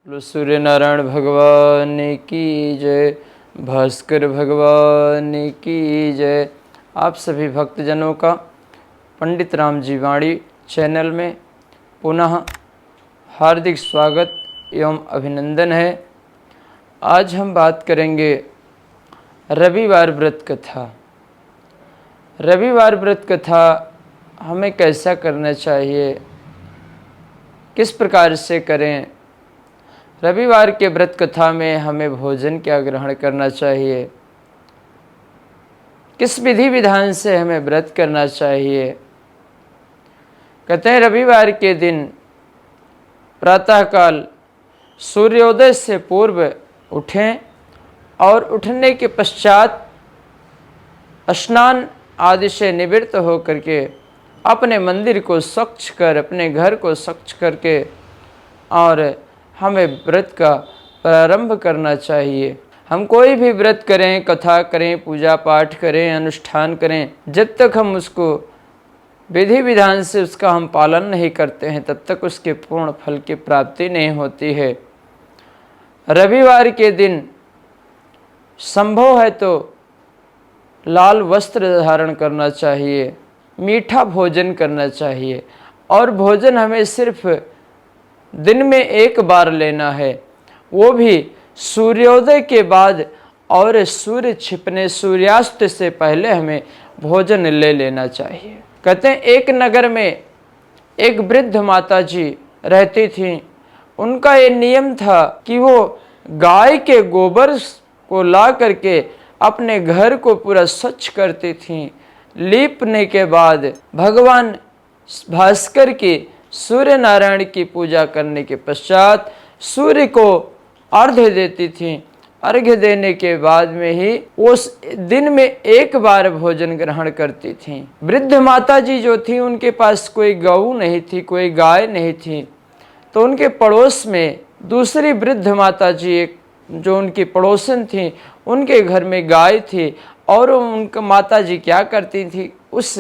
बोलो सूर्य नारायण भगवान की जय, भास्कर भगवान की जय। आप सभी भक्तजनों का पंडित राम जी वाणी चैनल में पुनः हार्दिक स्वागत एवं अभिनंदन है। आज हम बात करेंगे रविवार व्रत कथा। रविवार व्रत कथा हमें कैसा करना चाहिए, किस प्रकार से करें, रविवार के व्रत कथा में हमें भोजन क्या ग्रहण करना चाहिए, किस विधि विधान से हमें व्रत करना चाहिए। कहते हैं रविवार के दिन प्रातःकाल सूर्योदय से पूर्व उठें और उठने के पश्चात स्नान आदि से निवृत्त होकर के अपने मंदिर को स्वच्छ कर, अपने घर को स्वच्छ करके और हमें व्रत का प्रारंभ करना चाहिए। हम कोई भी व्रत करें, कथा करें, पूजा पाठ करें, अनुष्ठान करें, जब तक हम उसको विधि विधान से उसका हम पालन नहीं करते हैं तब तक उसके पूर्ण फल की प्राप्ति नहीं होती है। रविवार के दिन संभव है तो लाल वस्त्र धारण करना चाहिए, मीठा भोजन करना चाहिए और भोजन हमें सिर्फ दिन में एक बार लेना है, वो भी सूर्योदय के बाद और सूर्य छिपने सूर्यास्त से पहले हमें भोजन ले लेना चाहिए। कहते हैं एक नगर में एक वृद्ध माता जी रहती थीं। उनका ये नियम था कि वो गाय के गोबर को ला करके अपने घर को पूरा स्वच्छ करती थीं। लीपने के बाद भगवान भास्कर की सूर्य नारायण की पूजा करने के पश्चात सूर्य को अर्घ्य देती थीं। अर्घ्य देने के बाद में ही उस दिन में एक बार भोजन ग्रहण करती थीं। वृद्ध माता जी जो थी उनके पास कोई गऊ नहीं थी, कोई गाय नहीं थी, तो उनके पड़ोस में दूसरी वृद्ध माता जी एक जो उनकी पड़ोसन थी उनके घर में गाय थी और उनका माता जी क्या करती थी, उस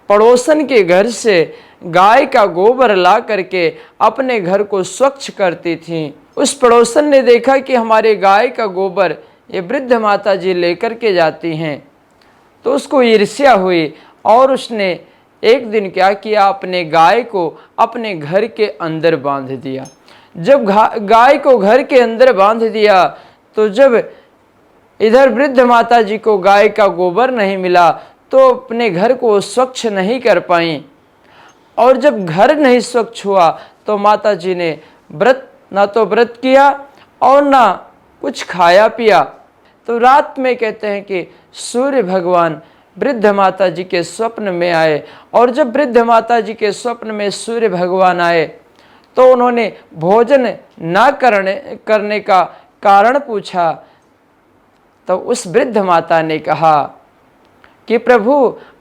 पड़ोसन के घर से गाय का गोबर ला करके अपने घर को स्वच्छ करती थीं। उस पड़ोसन ने देखा कि हमारे गाय का गोबर ये वृद्ध माता जी लेकर के जाती हैं, तो उसको ईर्ष्या हुई और उसने एक दिन क्या किया, अपने गाय को अपने घर के अंदर बांध दिया। जब गाय को घर के अंदर बांध दिया तो जब इधर वृद्ध माता जी को गाय का गोबर नहीं मिला तो अपने घर को स्वच्छ नहीं कर पाई और जब घर नहीं स्वच्छ हुआ तो माता जी ने ना तो व्रत किया और ना कुछ खाया पिया। तो रात में कहते हैं कि सूर्य भगवान वृद्ध माता जी के स्वप्न में आए और जब वृद्ध माता जी के स्वप्न में सूर्य भगवान आए तो उन्होंने भोजन ना करने का कारण पूछा। तो उस वृद्ध माता ने कहा कि प्रभु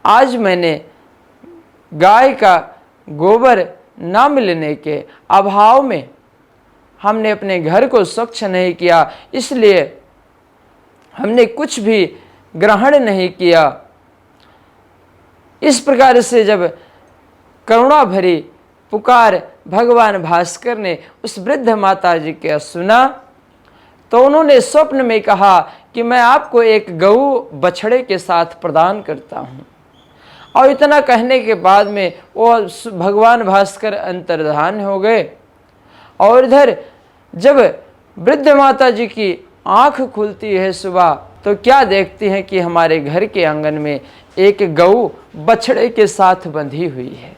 आज मैंने गाय का गोबर ना मिलने के अभाव में हमने अपने घर को स्वच्छ नहीं किया, इसलिए हमने कुछ भी ग्रहण नहीं किया। इस प्रकार से जब करुणा भरी पुकार भगवान भास्कर ने उस वृद्ध माता जी का सुना तो उन्होंने स्वप्न में कहा कि मैं आपको एक गऊ बछड़े के साथ प्रदान करता हूँ। और इतना कहने के बाद में वो भगवान भास्कर अंतर्धान हो गए। और इधर जब वृद्ध माता जी की आंख खुलती है सुबह तो क्या देखती हैं कि हमारे घर के आंगन में एक गऊ बछड़े के साथ बंधी हुई है।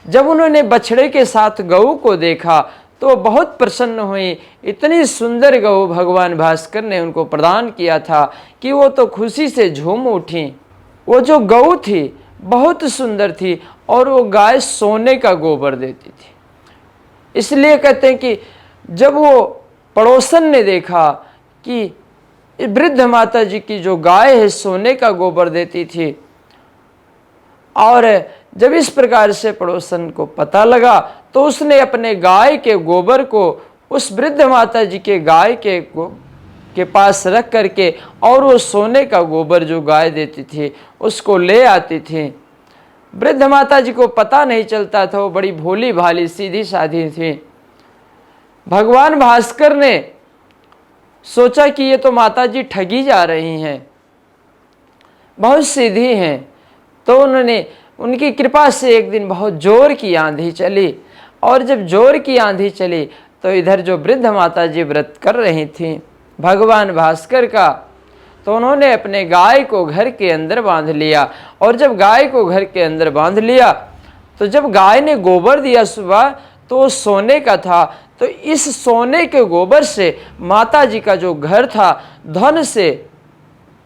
जब उन्होंने बछड़े के साथ गऊ को देखा तो बहुत प्रसन्न हुई। इतनी सुंदर गऊ भगवान भास्कर ने उनको प्रदान किया था कि वो तो खुशी से झूम उठी। वो जो गऊ थी बहुत सुंदर थी और वो गाय सोने का गोबर देती थी। इसलिए कहते हैं कि जब वो पड़ोसन ने देखा कि वृद्ध माता जी की जो गाय है सोने का गोबर देती थी और जब इस प्रकार से पड़ोसन को पता लगा तो उसने अपने गाय के गोबर को उस वृद्ध माता जी के गाय के पास रख करके और वो सोने का गोबर जो गाय देती थी उसको ले आती थी। वृद्ध माता जी को पता नहीं चलता था, वो बड़ी भोली भाली सीधी साधी थी। भगवान भास्कर ने सोचा कि ये तो माता जी ठगी जा रही हैं, बहुत सीधी हैं। तो उन्होंने, उनकी कृपा से एक दिन बहुत जोर की आंधी चली, और जब जोर की आंधी चली तो इधर जो वृद्ध माता जी व्रत कर रही थीं भगवान भास्कर का, तो उन्होंने अपने गाय को घर के अंदर बांध लिया। और जब गाय को घर के अंदर बांध लिया तो जब गाय ने गोबर दिया सुबह, तो वो सोने का था। तो इस सोने के गोबर से माता जी का जो घर था धन से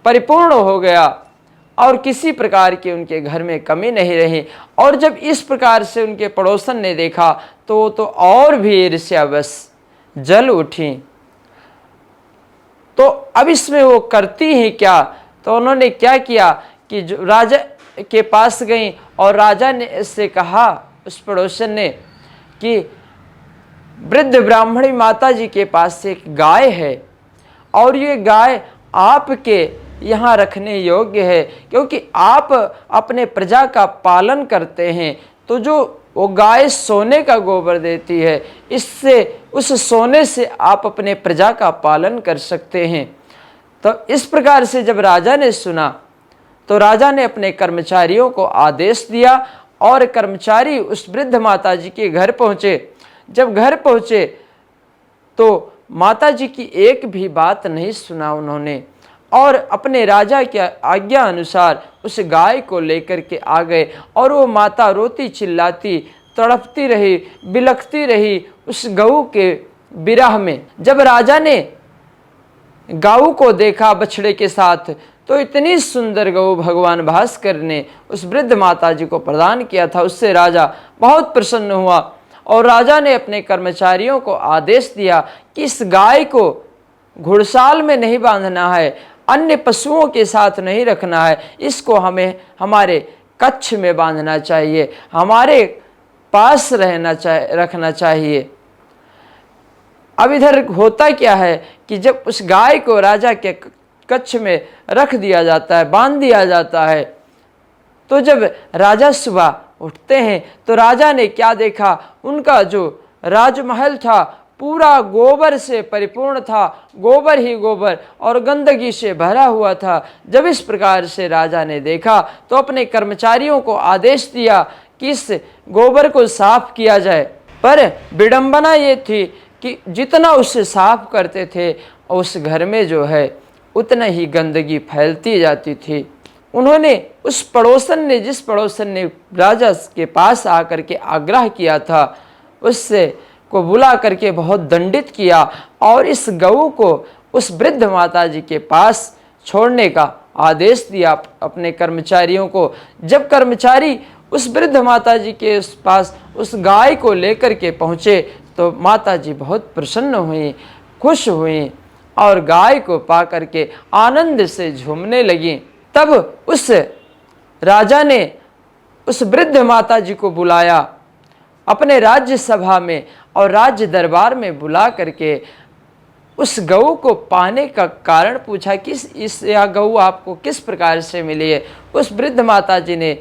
परिपूर्ण हो गया, और किसी प्रकार की उनके घर में कमी नहीं रही। और जब इस प्रकार से उनके पड़ोसन ने देखा तो और भी ईर्ष्यावश जल उठी। तो अब इसमें वो करती ही क्या, तो उन्होंने क्या किया कि जो राजा के पास गई, और राजा ने इससे कहा, उस पड़ोसन ने, कि वृद्ध ब्राह्मणी माता जी के पास एक गाय है, और ये गाय आपके यहाँ रखने योग्य है, क्योंकि आप अपने प्रजा का पालन करते हैं। तो जो वो गाय सोने का गोबर देती है, इससे, उस सोने से आप अपने प्रजा का पालन कर सकते हैं। तो इस प्रकार से जब राजा ने सुना तो राजा ने अपने कर्मचारियों को आदेश दिया, और कर्मचारी उस वृद्ध माता जी के घर पहुँचे। जब घर पहुँचे तो माता जी की एक भी बात नहीं सुना उन्होंने, और अपने राजा की आज्ञा अनुसार उस गाय को लेकर के आ गए। और वो माता रोती चिल्लाती तड़पती रही, बिलखती रही उस गऊ के विरह में। जब राजा ने गऊ को देखा बछड़े के साथ, तो इतनी सुंदर गऊ भगवान भास्कर ने उस वृद्ध माता जी को प्रदान किया था, उससे राजा बहुत प्रसन्न हुआ। और राजा ने अपने कर्मचारियों को आदेश दिया कि इस गाय को घुड़साल में नहीं बांधना है, अन्य पशुओं के साथ नहीं रखना है, इसको हमें हमारे कक्ष में बांधना चाहिए, हमारे पास रखना चाहिए। अब इधर होता क्या है कि जब उस गाय को राजा के कक्ष में रख दिया जाता है, बांध दिया जाता है, तो जब राजा सुबह उठते हैं तो राजा ने क्या देखा, उनका जो राजमहल था पूरा गोबर से परिपूर्ण था, गोबर ही गोबर और गंदगी से भरा हुआ था। जब इस प्रकार से राजा ने देखा तो अपने कर्मचारियों को आदेश दिया कि इस गोबर को साफ किया जाए। पर विडंबना ये थी कि जितना उससे साफ करते थे उस घर में जो है उतना ही गंदगी फैलती जाती थी। उन्होंने उस पड़ोसन ने, जिस पड़ोसन ने राजा के पास आकर के आग्रह किया था, उससे को बुला करके बहुत दंडित किया, और इस गऊ को उस वृद्ध माता जी के पास छोड़ने का आदेश दिया अपने कर्मचारियों को। जब कर्मचारी उस वृद्ध माता जी के पास उस गाय को लेकर के पहुँचे तो माता जी बहुत प्रसन्न हुई, खुश हुई, और गाय को पा करके आनंद से झूमने लगी। तब उस राजा ने उस वृद्ध माता जी को बुलाया अपने राज्य सभा में, और राज्य दरबार में बुला करके उस गऊ को पाने का कारण पूछा कि यह गऊ आपको किस प्रकार से मिली है। उस वृद्ध माता जी ने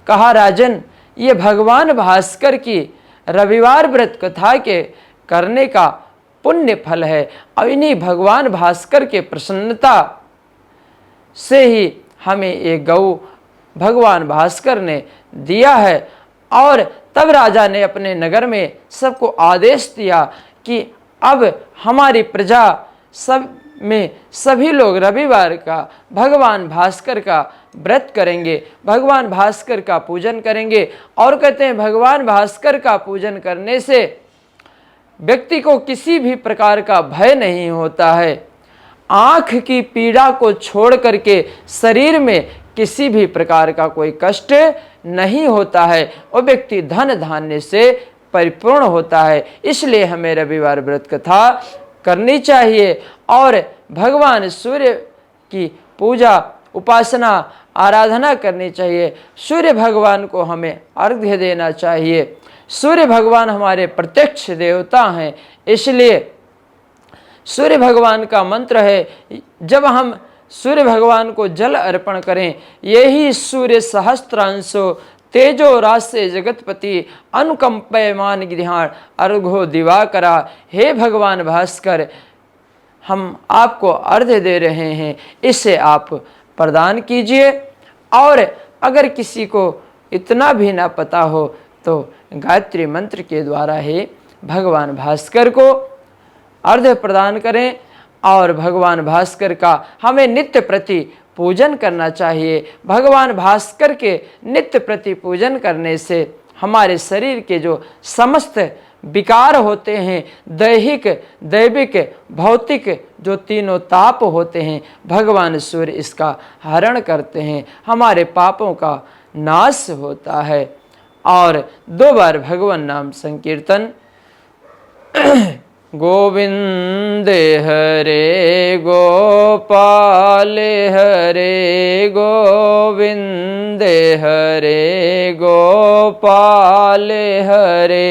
कहा, राजन, ये भगवान भास्कर की रविवार व्रत कथा के करने का पुण्य फल है, और इन्हीं भगवान भास्कर के प्रसन्नता से ही हमें ये गऊ भगवान भास्कर ने दिया है। और तब राजा ने अपने नगर में सबको आदेश दिया कि अब हमारी प्रजा सब में सभी लोग रविवार का भगवान भास्कर का व्रत करेंगे, भगवान भास्कर का पूजन करेंगे। और कहते हैं भगवान भास्कर का पूजन करने से व्यक्ति को किसी भी प्रकार का भय नहीं होता है। आँख की पीड़ा को छोड़ करके शरीर में किसी भी प्रकार का कोई कष्ट नहीं होता है, और व्यक्ति धन धान्य से परिपूर्ण होता है। इसलिए हमें रविवार व्रत कथा करनी चाहिए, और भगवान सूर्य की पूजा, उपासना, आराधना करनी चाहिए। सूर्य भगवान को हमें अर्घ्य देना चाहिए। सूर्य भगवान हमारे प्रत्यक्ष देवता हैं, इसलिए सूर्य भगवान का मंत्र है, जब हम सूर्य भगवान को जल अर्पण करें, यही सूर्य सहस्त्रांशो तेजो रासे जगतपति अनुकंपयमान गिरिहाण अर्घो दिवाकरा। हे भगवान भास्कर, हम आपको अर्घ्य दे रहे हैं, इसे आप प्रदान कीजिए। और अगर किसी को इतना भी ना पता हो तो गायत्री मंत्र के द्वारा ही भगवान भास्कर को अर्घ्य प्रदान करें। और भगवान भास्कर का हमें नित्य प्रति पूजन करना चाहिए। भगवान भास्कर के नित्य प्रति पूजन करने से हमारे शरीर के जो समस्त विकार होते हैं, दैहिक, दैविक, भौतिक, जो तीनों ताप होते हैं, भगवान सूर्य इसका हरण करते हैं, हमारे पापों का नाश होता है। और 2 बार भगवान नाम संकीर्तन। गोविंद हरे गोपाल हरे गोविंद हरे गोपाल हरे।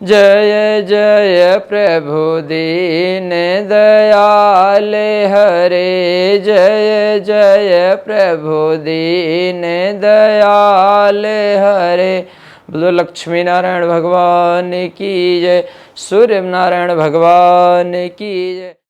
जय जय प्रभु दीन दयाल हरे। जय जय प्रभु दीन दयाल हरे। बोलो लक्ष्मी नारायण भगवान की जय, सूर्य नारायण भगवान की जय।